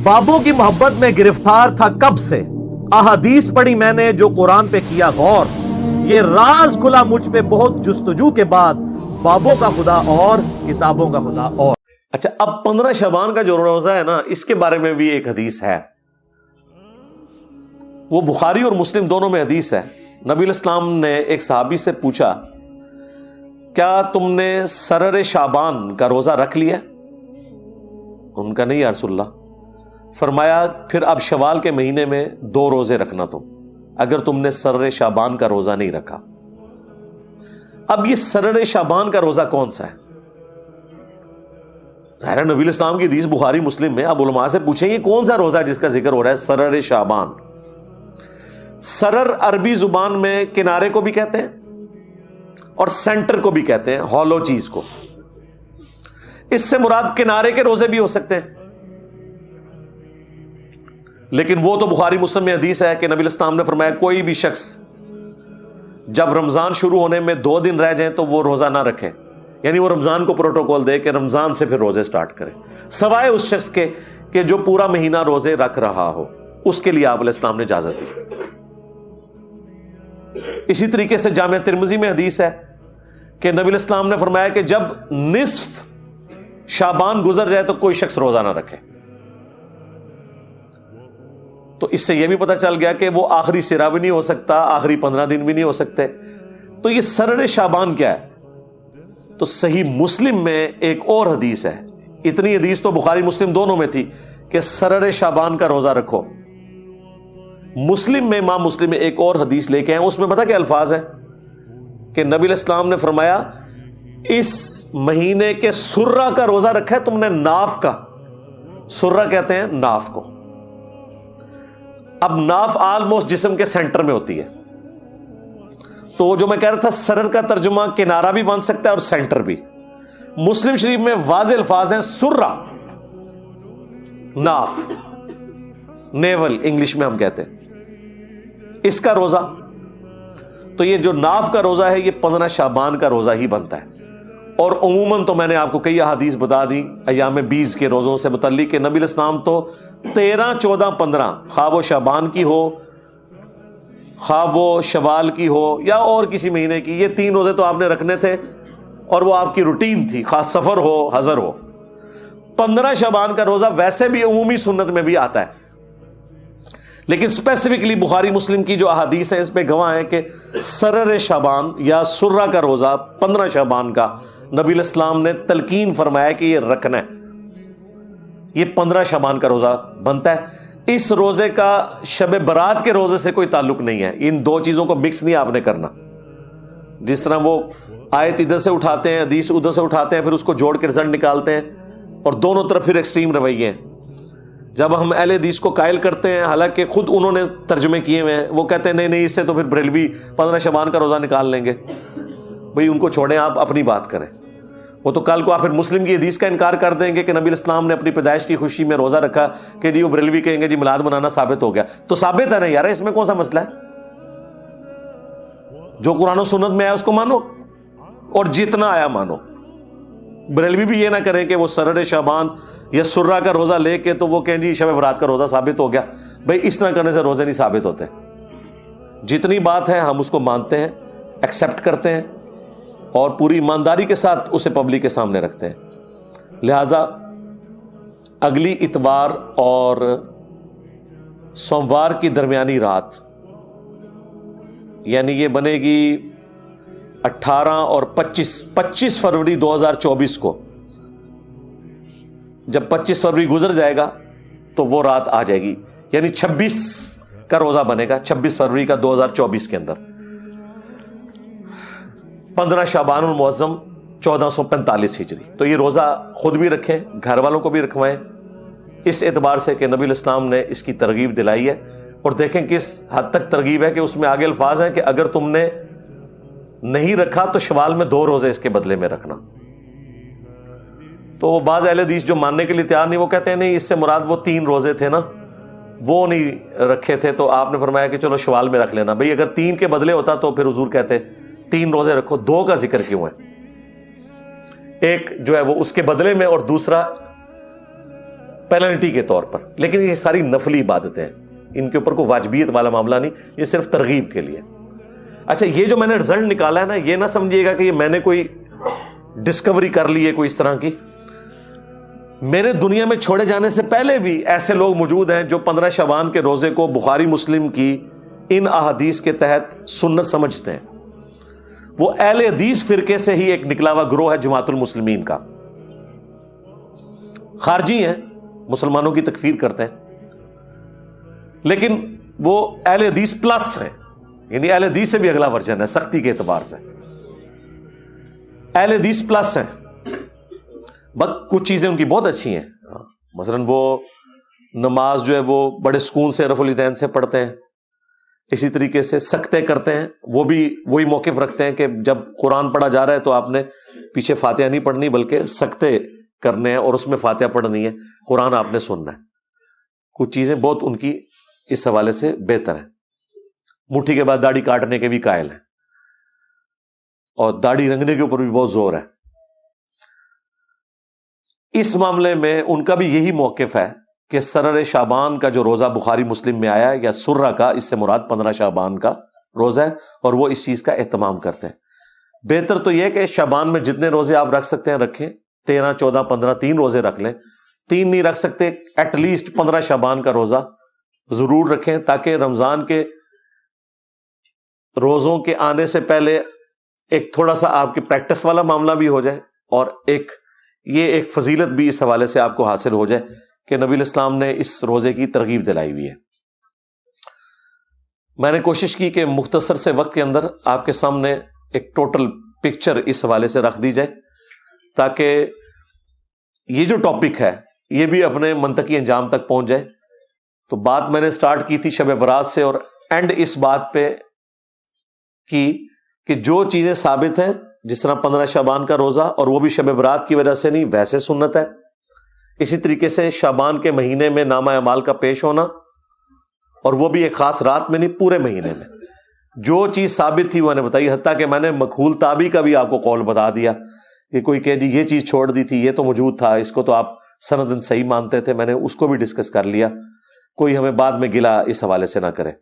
बाबों की मोहब्बत में गिरफ्तार था कब से, अहादीस पढ़ी मैंने जो कुरान पे किया गौर, ये राज खुला मुझ पे बहुत जुस्तजू के बाद, बाबों का खुदा और किताबों का खुदा और। अच्छा, अब 15 शबान का जो रोजा है ना, इसके बारे में भी एक हदीस है, वो बुखारी और मुस्लिम दोनों में हदीस है। नबी इस्लाम ने एक सहाबी से पूछा, क्या तुमने सरर शाबान का रोजा रख लिया? उनका नहीं या रसूलल्लाह। फरमाया फिर अब शवाल के महीने में 2 रोजे रखना तुम, अगर तुमने सरर शाबान का रोजा नहीं रखा। अब ये सरर शाबान का रोजा कौन सा है? ज़ाहिर नबी इस्लाम की हदीस बुखारी मुस्लिम में, अब उलमा से पूछेंगे कौन सा रोजा है जिसका जिक्र हो रहा है सरर शाबान। सरर अरबी जुबान में किनारे को भी कहते हैं और सेंटर को भी कहते हैं, हॉलो चीज को। इससे मुराद किनारे के रोजे भी हो सकते हैं, लेकिन वो तो बुखारी मुस्लिम में हदीस है कि नबी इस्लाम ने फरमाया कोई भी शख्स जब रमजान शुरू होने में 2 दिन रह जाए तो वो रोजा ना रखे, यानी वो रमजान को प्रोटोकॉल दे कि रमजान से फिर रोजे स्टार्ट करे, सवाए उस शख्स के कि जो पूरा महीना रोजे रख रहा हो, उसके लिए आप इस्लाम ने इजाजत दी। इसी तरीके से जामिया तिरमिजी में हदीस है कि नबी इस्लाम ने फरमाया कि जब निस्फ शाबान गुजर जाए तो कोई शख्स रोजा ना रखे। तो इससे यह भी पता चल गया कि वो आखिरी सिरा भी नहीं हो सकता, आखिरी 15 दिन भी नहीं हो सकते। तो ये सरर शाबान क्या है? तो सही मुस्लिम में एक और हदीस है, इतनी हदीस तो बुखारी मुस्लिम दोनों में थी कि सरर शाबान का रोजा रखो। मुस्लिम में इमाम मुस्लिम में एक और हदीस लेके आए, उसमें पता क्या अल्फाज है कि नबी इस्लाम ने फरमाया इस महीने के सुर्रा का रोजा रखा है तुमने, नाफ का। सुर्रा कहते हैं नाफ को। अब नाफ ऑलमोस्ट जिस्म के सेंटर में होती है, तो जो मैं कह रहा था सरर का तर्जुमा किनारा भी बन सकता है और सेंटर भी। मुस्लिम शरीफ में वाज़े अल्फाज हैं सुर्रा, नाफ, नेवल इंग्लिश में हम कहते हैं, इसका रोजा। तो ये जो नाफ का रोजा है ये 15 शाबान का रोजा ही बनता है। और उमूमन तो मैंने आपको कई अहादीस बता दी अय्याम 20 के रोजों से मुतल्लिक, नबी इस्लाम तो 13, 14, 15 खा वो शाबान की हो, खा वो शवाल की हो या और किसी महीने की, ये 3 रोजे तो आपने रखने थे और वो आपकी रूटीन थी, खास सफर हो हजर हो। 15 शाबान का रोजा वैसे भी उमूमी सुन्नत में भी आता है, लेकिन स्पेसिफिकली बुखारी मुस्लिम की जो अहादीस है इस पे गवाह है कि सरर शाबान या सुर्रा का रोजा 15 शाबान का नबी इस्लाम ने तलकीन फरमाया कि ये रखना है। ये 15 शाबान का रोजा बनता है। इस रोजे का शब बरात के रोजे से कोई ताल्लुक नहीं है। इन 2 चीजों को मिक्स नहीं आपने करना। जिस तरह वो आयत इधर से उठाते हैं, हदीस उधर से उठाते हैं, फिर उसको जोड़ के रिजल्ट निकालते हैं और दोनों तरफ फिर एक्सट्रीम रवैये हैं। जब हम अहले हदीस को कायल करते हैं, हालांकि खुद उन्होंने तर्जुमे किए हुए हैं, वो कहते हैं नहीं नहीं इससे तो फिर बरेलवी 15 शबान का रोजा निकाल लेंगे। भाई उनको छोड़ें, आप अपनी बात करें। वो तो कल को आप फिर मुस्लिम की हदीस का इनकार कर देंगे कि नबी इस्लाम ने अपनी पैदाइश की खुशी में रोजा रखा कि जी वो बरेलवी कहेंगे जी मिलाद मनाना साबित हो गया। तो साबित है ना यार, इसमें कौन सा मसला है? जो कुरान और सुन्नत में आया उसको मानो और जितना आया मानो। बरेलवी भी ये ना करें कि वो सरर शाबान या सुर्रा का रोजा लेके तो वो कहें जी शब बरात का रोजा साबित हो गया। भाई इस तरह करने से रोजे नहीं साबित होते। जितनी बात है हम उसको मानते हैं, एक्सेप्ट करते हैं और पूरी ईमानदारी के साथ उसे पब्लिक के सामने रखते हैं। लिहाजा अगली इतवार और सोमवार की दरमियानी रात, यानी ये बनेगी 18 और 25 फरवरी 2024 को, जब 25 फरवरी गुजर जाएगा तो वो रात आ जाएगी, यानी 26 का रोजा बनेगा 26 फरवरी का 2024 के अंदर। 15 शाबानुल मुअज़्ज़म 1445 हिजरी। तो ये रोजा खुद भी रखें, घर वालों को भी रखवाएं, इस एतबार से कि नबी इस्लाम ने इसकी तरगीब दिलाई है। और देखें किस हद तक तरगीब है कि उसमें आगे अल्फाज हैं कि अगर तुमने नहीं रखा तो शवाल में 2 रोजे इसके बदले में रखना। तो बाज़ अहले हदीस जो मानने के लिए तैयार नहीं, वो कहते हैं नहीं इससे मुराद वो 3 रोजे थे ना, वो नहीं रखे थे, तो आपने फरमाया कि चलो शवाल में रख लेना। भाई अगर 3 के बदले होता तो फिर हुजूर कहते 3 रोजे रखो, 2 का जिक्र क्यों है? एक जो है वो उसके बदले में और दूसरा پینلٹی کے طور پر، لیکن یہ ساری نفلی عبادتیں ہیں، ان کے اوپر کوئی واجبیت والا معاملہ نہیں، یہ صرف ترغیب کے لیے۔ اچھا، یہ جو میں نے رزلٹ نکالا ہے نا، یہ نہ سمجھیے گا کہ یہ میں نے کوئی ڈسکوری کر لی ہے کوئی اس طرح کی۔ میرے دنیا میں چھوڑے جانے سے پہلے بھی ایسے لوگ موجود ہیں جو 15 شعبان کے روزے کو بخاری مسلم کی ان احادیث کے تحت سنت سمجھتے ہیں۔ وہ اہل حدیث فرقے سے ہی ایک نکلا ہوا گروہ ہے جماعت المسلمین کا، خارجی ہیں، مسلمانوں کی تکفیر کرتے ہیں، لیکن وہ اہل حدیث پلس ہیں، یعنی اہل حدیث سے بھی اگلا ورژن ہے سختی کے اعتبار سے، اہل حدیث پلس ہیں۔ بس کچھ چیزیں ان کی بہت اچھی ہیں، مثلا وہ نماز جو ہے وہ بڑے سکون سے رفع الیدین سے پڑھتے ہیں، اسی طریقے سے سکتے کرتے ہیں، وہ بھی وہی موقف رکھتے ہیں کہ جب قرآن پڑھا جا رہا ہے تو آپ نے پیچھے فاتحہ نہیں پڑھنی بلکہ سکتے کرنے ہیں اور اس میں فاتحہ پڑھنی ہے، قرآن آپ نے سننا ہے۔ کچھ چیزیں بہت ان کی اس حوالے سے بہتر ہیں۔ مٹھی کے بعد داڑھی کاٹنے کے بھی قائل ہیں، اور داڑھی رنگنے کے اوپر بھی بہت زور ہے۔ اس معاملے میں ان کا بھی یہی موقف ہے کہ سرر شعبان کا جو روزہ بخاری مسلم میں آیا یا سرہ کا، اس سے مراد 15 شعبان کا روزہ ہے، اور وہ اس چیز کا اہتمام کرتے ہیں۔ بہتر تو یہ کہ شعبان میں جتنے روزے آپ رکھ سکتے ہیں رکھیں، 13 14 15 3 روزے رکھ لیں، 3 نہیں رکھ سکتے ایٹ لیسٹ 15 شعبان کا روزہ ضرور رکھیں، تاکہ رمضان کے روزوں کے آنے سے پہلے ایک تھوڑا سا آپ کی پریکٹس والا معاملہ بھی ہو جائے، اور یہ ایک فضیلت بھی اس حوالے سے آپ کو حاصل ہو جائے کہ نبی الاسلام نے اس روزے کی ترغیب دلائی ہوئی ہے۔ میں نے کوشش کی کہ مختصر سے وقت کے اندر آپ کے سامنے ایک ٹوٹل پکچر اس حوالے سے رکھ دی جائے، تاکہ یہ جو ٹاپک ہے یہ بھی اپنے منطقی انجام تک پہنچ جائے۔ تو بات میں نے سٹارٹ کی تھی شب برات سے، اور اینڈ اس بات پہ کی کہ جو چیزیں ثابت ہیں، جس طرح 15 شعبان کا روزہ، اور وہ بھی شب برات کی وجہ سے نہیں، ویسے سنت ہے۔ اسی طریقے سے شعبان کے مہینے میں نامہ اعمال کا پیش ہونا، اور وہ بھی ایک خاص رات میں نہیں، پورے مہینے میں جو چیز ثابت تھی وہ نے بتائی، حتیٰ کہ میں نے مکحول تابی کا بھی آپ کو قول بتا دیا کہ کوئی کہ جی یہ چیز چھوڑ دی تھی، یہ تو موجود تھا، اس کو تو آپ سندن صحیح مانتے تھے، میں نے اس کو بھی ڈسکس کر لیا، کوئی ہمیں بعد میں گلا اس حوالے سے نہ کرے۔